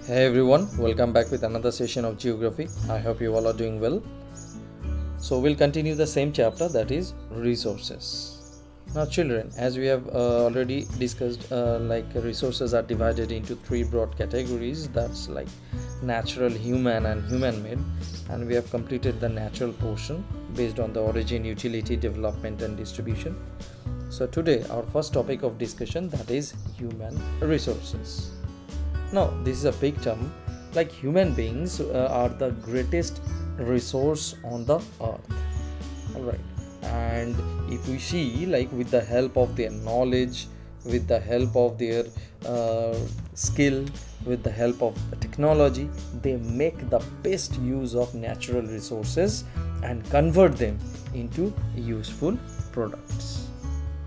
Hey everyone, welcome back with another session of geography. I hope you all are doing well. So we'll continue the same chapter, that is resources. Now children, as we have already discussed, resources are divided into three broad categories, that's like natural, human and human-made, and we have completed the natural portion based on the origin, utility, development and distribution. So today our first topic of discussion, that is human resources. Now, this is a big term. Like human beings are the greatest resource on the earth. Alright. And if we see, like with the help of their knowledge, with the help of their skill, with the help of the technology, they make the best use of natural resources and convert them into useful products.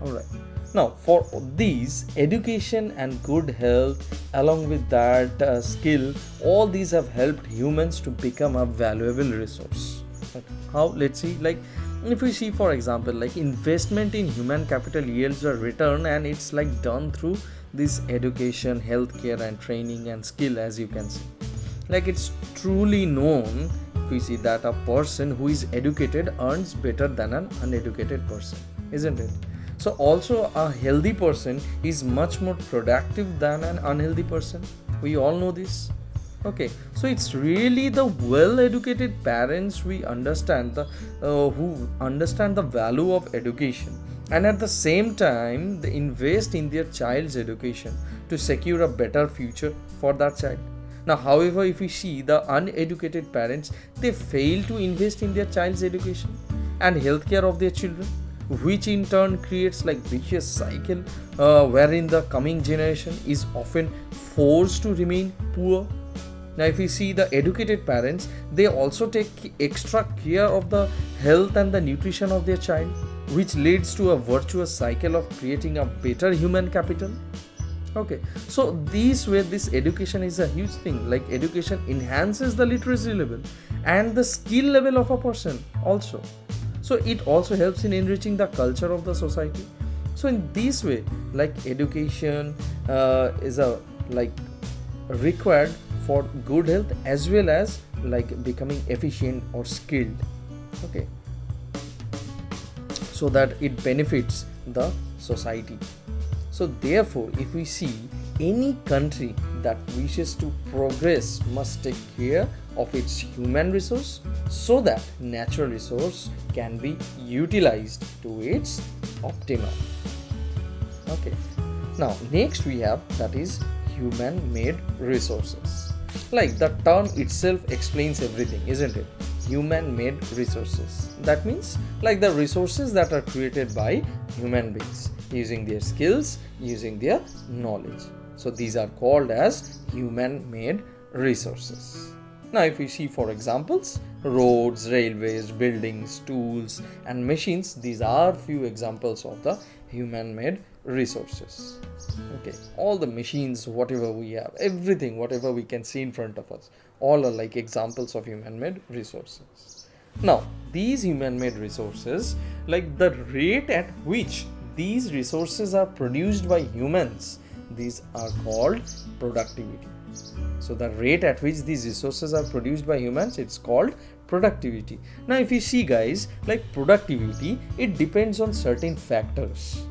Alright. Now, for these, education and good health, along with that skill, all these have helped humans to become a valuable resource. How? Let's see. Like, if we see, for example, like investment in human capital yields a return, and it's like done through this education, healthcare, and training and skill, as you can see. Like, it's truly known. If we see that a person who is educated earns better than an uneducated person, isn't it? So also a healthy person is much more productive than an unhealthy person. We all know this. Okay, so it's really the well-educated parents we understand who understand the value of education, and at the same time they invest in their child's education to secure a better future for that child. Now, however, if we see the uneducated parents, they fail to invest in their child's education and healthcare of their children, which in turn creates like vicious cycle wherein the coming generation is often forced to remain poor. Now, if we see the educated parents, they also take extra care of the health and the nutrition of their child, which leads to a virtuous cycle of creating a better human capital. Okay, so this education is a huge thing. Like education enhances the literacy level and the skill level of a person also. So it also helps in enriching the culture of the society. So in this way, like education is required for good health as well as like becoming efficient or skilled. Okay, so that it benefits the society. So therefore, if we see any country that wishes to progress must take care of its human resource so that natural resource can be utilized to its optimum. Okay, now next we have, that is human-made resources. Like the term itself explains everything, isn't it? Human-made resources, that means like the resources that are created by human beings using their skills, using their knowledge. So these are called as human-made resources. Now, if we see for examples, roads, railways, buildings, tools and machines, these are few examples of the human-made resources. Okay, all the machines, whatever we have, everything, whatever we can see in front of us, all are like examples of human-made resources. Now, these human-made resources, like the rate at which these resources are produced by humans, these are called productivity. So the rate at which these resources are produced by humans, it's called productivity. Now, if you see guys, like productivity, it depends on certain factors.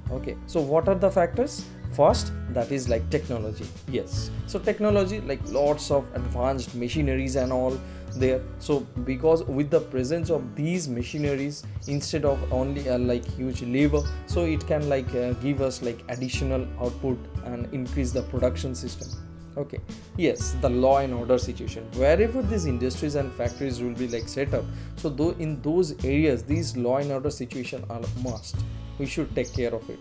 Okay, so what are the factors? First, that is like technology. Yes, so technology, like lots of advanced machineries and all there. So because with the presence of these machineries, instead of only like huge labor, so it can like give us like additional output and increase the production system. Okay, yes, the law and order situation, wherever these industries and factories will be like set up, so though in those areas these law and order situation are must, we should take care of it.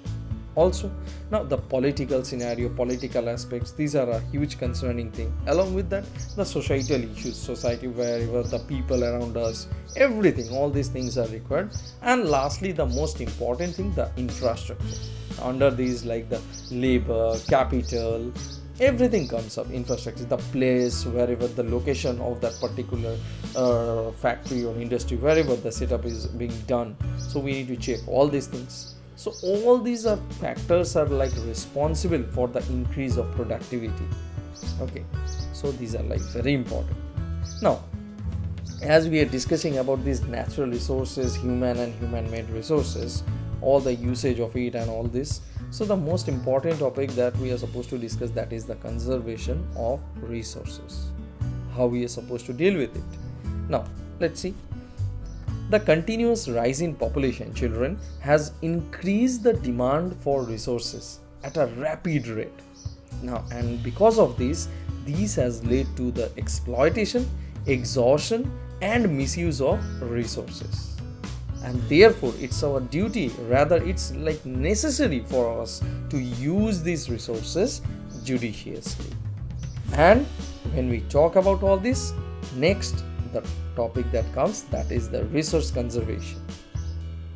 Also, now the political scenario, political aspects, these are a huge concerning thing. Along with that, the societal issues, society, wherever the people around us, everything, all these things are required. And lastly, the most important thing, the infrastructure. Under these, like the labor, capital, everything comes up. Infrastructure, the place, wherever the location of that particular factory or industry, wherever the setup is being done. So we need to check all these things. So all these factors are like responsible for the increase of productivity. Okay, so these are like very important. Now, as we are discussing about these natural resources, human and human-made resources, all the usage of it and all this, so the most important topic that we are supposed to discuss, that is the conservation of resources, how we are supposed to deal with it. Now let's see. The continuous rise in population, children, has increased the demand for resources at a rapid rate. Now, and because of this has led to the exploitation, exhaustion and misuse of resources. And therefore it's our duty, rather it's like necessary for us to use these resources judiciously. And when we talk about all this, next the topic that comes, that is the resource conservation.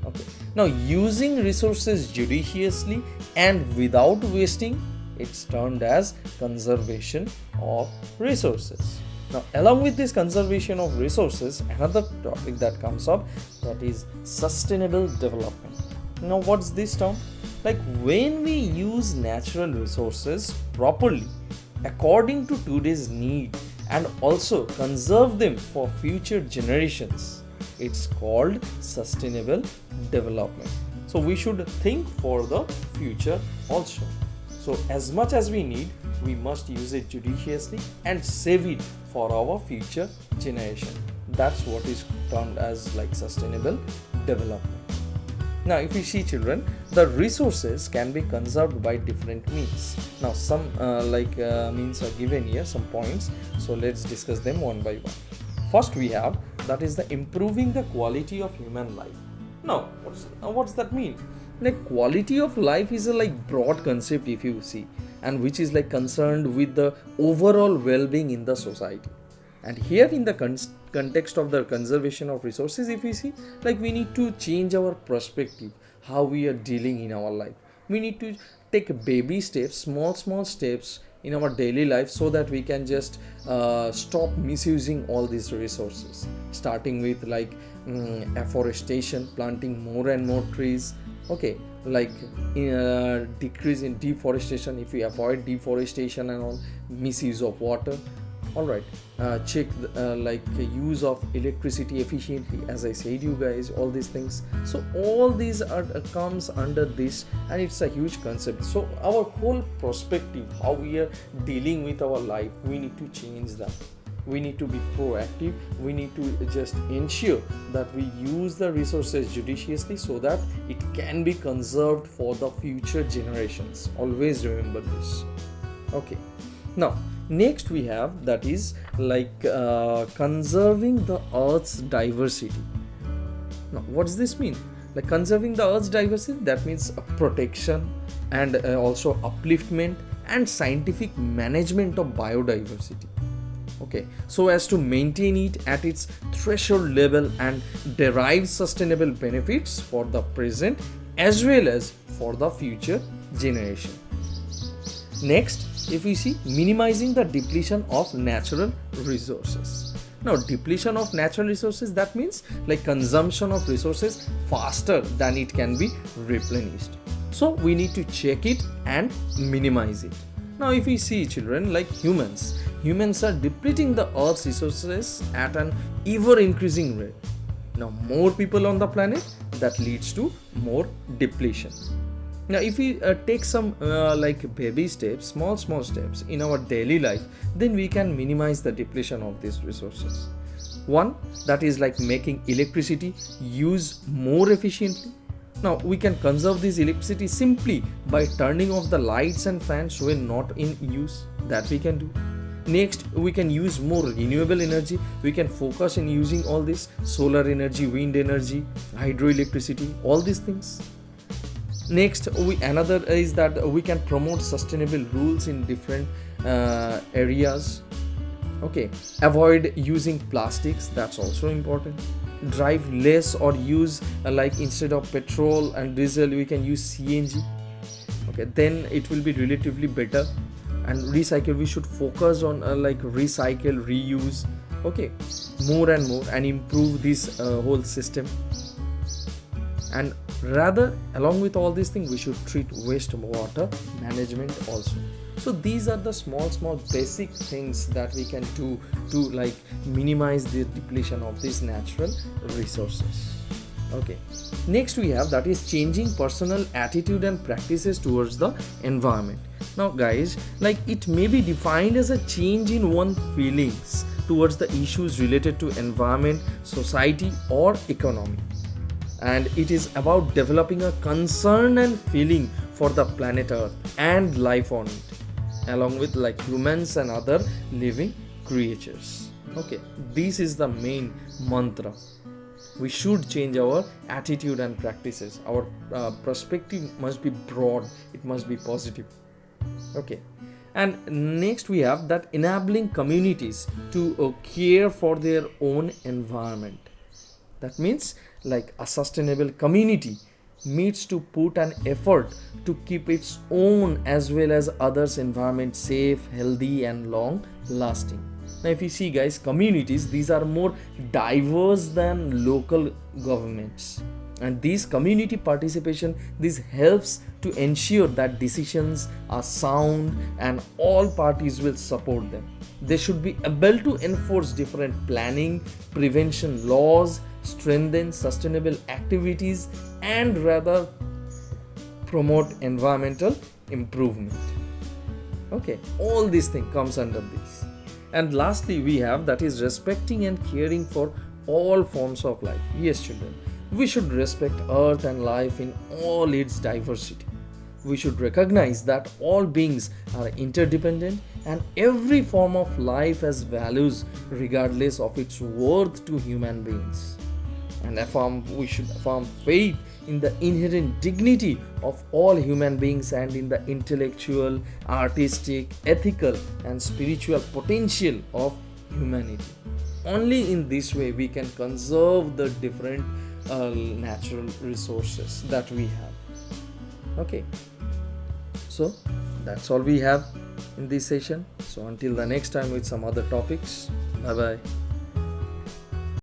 Okay, now using resources judiciously and without wasting, it's termed as conservation of resources. Now, along with this conservation of resources, another topic that comes up, that is sustainable development. Now, what's this term? Like, when we use natural resources properly, according to today's need, and also conserve them for future generations, it's called sustainable development. So, we should think for the future also. So, as much as we need, we must use it judiciously and save it for our future generation. That's what is termed as like sustainable development. Now, if you see, children, the resources can be conserved by different means. Now, some means are given here, some points. So let's discuss them one by one. First, we have, that is the improving the quality of human life. Now, what's that mean? Like, quality of life is a like broad concept, if you see, and which is like concerned with the overall well-being in the society. And here in the context of the conservation of resources, if we see, like, we need to change our perspective, how we are dealing in our life. We need to take baby steps, small steps in our daily life, so that we can just stop misusing all these resources, starting with like afforestation, planting more and more trees. Okay, like decrease in deforestation, if we avoid deforestation and all, misuse of water. All right, check use of electricity efficiently, as I said you guys, all these things. So all these are comes under this, and it's a huge concept. So our whole perspective, how we are dealing with our life, we need to change that. We need to be proactive. We need to just ensure that we use the resources judiciously, so that it can be conserved for the future generations. Always remember this. Okay, now next we have, that is like conserving the earth's diversity. Now, what does this mean? Like, conserving the earth's diversity, that means protection and also upliftment and scientific management of biodiversity. Okay, so as to maintain it at its threshold level and derive sustainable benefits for the present as well as for the future generation. Next, if we see, minimizing the depletion of natural resources. Now, depletion of natural resources, that means like consumption of resources faster than it can be replenished. So we need to check it and minimize it. Now, if we see, children, like humans are depleting the earth's resources at an ever increasing rate. Now, more people on the planet, that leads to more depletion. Now, if we take some like baby steps, small steps in our daily life, then we can minimize the depletion of these resources. One, that is like making electricity use more efficiently. Now, we can conserve this electricity simply by turning off the lights and fans when not in use. That we can do. Next, we can use more renewable energy. We can focus in using all this solar energy, wind energy, hydroelectricity, all these things. Next, another is that we can promote sustainable rules in different areas. Okay, avoid using plastics, that's also important. Drive less or use instead of petrol and diesel, we can use CNG. Okay, then it will be relatively better. And recycle, we should focus on recycle, reuse. Okay, more and more, and improve this whole system. And Rather, along with all these things, we should treat wastewater management also. So these are the small basic things that we can do to like minimize the depletion of these natural resources. Okay, next we have that is changing personal attitude and practices towards the environment. Now guys, like it may be defined as a change in one's feelings towards the issues related to environment, society or economy, and it is about developing a concern and feeling for the planet Earth and life on it, along with like humans and other living creatures. Okay, this is the main mantra. We should change our attitude and practices. Our perspective must be broad, it must be positive. Okay, and next we have that enabling communities to care for their own environment. That means like a sustainable community needs to put an effort to keep its own as well as others' environment safe, healthy and long lasting. Now if you see guys, communities, these are more diverse than local governments, and this community participation, this helps to ensure that decisions are sound and all parties will support them. They should be able to enforce different planning, prevention laws, strengthen sustainable activities and rather promote environmental improvement. Okay, all these things comes under this. And lastly we have that is respecting and caring for all forms of life. Yes children, we should respect earth and life in all its diversity. We should recognize that all beings are interdependent and every form of life has values regardless of its worth to human beings. And we should affirm faith in the inherent dignity of all human beings and in the intellectual, artistic, ethical and spiritual potential of humanity. Only in this way we can conserve the different natural resources that we have. Okay, so that's all we have in this session. So until the next time with some other topics, bye bye.